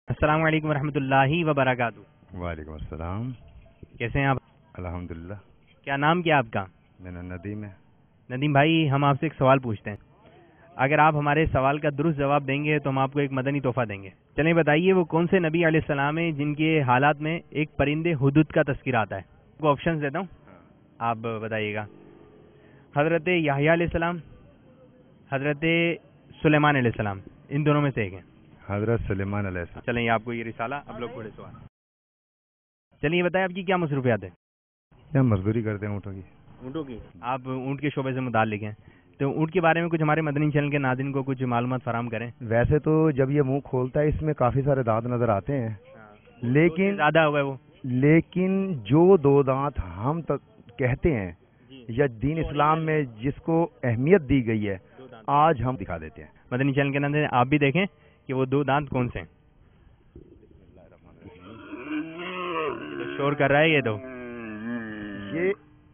السلام علیکم ورحمۃ اللہ وبرکاتہ۔ وعلیکم السلام۔ کیسے ہیں آپ؟ الحمدللہ۔ کیا نام کیا آپ کا؟ میرا ندیم ہے۔ ندیم بھائی، ہم آپ سے ایک سوال پوچھتے ہیں، اگر آپ ہمارے سوال کا درست جواب دیں گے تو ہم آپ کو ایک مدنی تحفہ دیں گے۔ چلیں بتائیے، وہ کون سے نبی علیہ السلام ہیں جن کے حالات میں ایک پرندے ہدہد کا تذکرہ آتا ہے؟ آپ کو آپشنز دیتا ہوں، آپ بتائیے گا۔ حضرت یحییٰ علیہ السلام، حضرت سلیمان علیہ السلام، ان دونوں میں سے ایک ہے۔ حضرت سلیمان علیہ السلام۔ چلیں آپ کو یہ رسالہ، اب لوگ تھوڑے سوال۔ چلیے بتائیں آپ کی کیا مصروفیات ہے؟ ہم مزدوری کرتے ہیں اونٹوں کی۔ اونٹوں کی؟ آپ اونٹ کے شعبے سے متعلق ہیں، تو اونٹ کے بارے میں کچھ ہمارے مدنی چینل کے ناظرین کو کچھ معلومات فراہم کریں۔ ویسے تو جب یہ منہ کھولتا ہے اس میں کافی سارے دانت نظر آتے ہیں، لیکن زیادہ ہوا ہے وہ، لیکن جو دو دانت ہم کہتے ہیں یا دین اسلام میں جس کو اہمیت دی گئی ہے، آج ہم دکھا دیتے ہیں۔ مدنی چینل کے ناظرین آپ بھی دیکھیں کہ وہ دو دانت کون سے ہیں۔ شور کر رہا ہے یہ تو،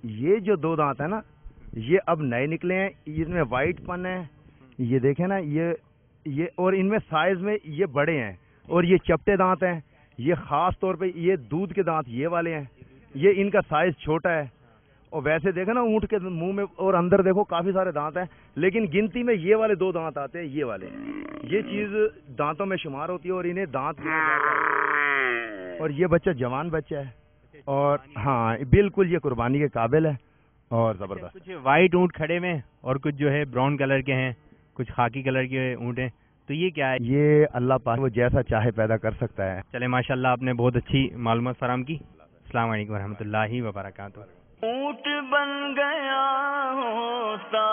یہ جو دو دانت ہیں نا، یہ اب نئے نکلے ہیں، اس میں وائٹ پن ہے، یہ دیکھیں نا، یہ اور ان میں سائز میں یہ بڑے ہیں، اور یہ چپٹے دانت ہیں، یہ خاص طور پہ یہ دودھ کے دانت یہ والے ہیں، یہ ان کا سائز چھوٹا ہے۔ اور ویسے دیکھیں نا اونٹ کے منہ میں اور اندر دیکھو کافی سارے دانت ہیں، لیکن گنتی میں یہ والے دو دانت آتے ہیں، یہ والے، یہ چیز دانتوں میں شمار ہوتی ہے اور انہیں دانت کہا جاتا ہے۔ اور یہ بچہ جوان بچہ ہے، اور ہاں بالکل یہ قربانی کے قابل ہے اور زبردست۔ کچھ وائٹ اونٹ کھڑے میں اور کچھ جو ہے براؤن کلر کے ہیں، کچھ خاکی کلر کے اونٹ ہیں، تو یہ کیا ہے؟ یہ اللہ پاک وہ جیسا چاہے پیدا کر سکتا ہے۔ چلے ماشاءاللہ، آپ نے بہت اچھی معلومات فراہم کی۔ السلام علیکم ورحمۃ اللہ وبرکاتہ۔ اونٹ بن گیا ہوتا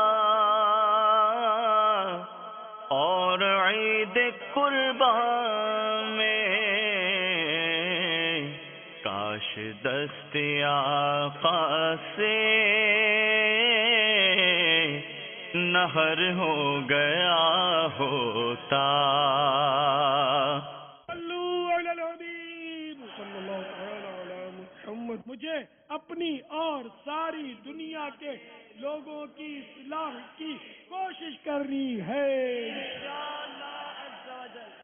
اور عید قربان میں کاش دست آقا سے نہر ہو گیا ہوتا۔ مجھے اپنی اور ساری دنیا کے لوگوں کی اصلاح کی کوشش کرنی ہے۔ انشاءاللہ عز و جل۔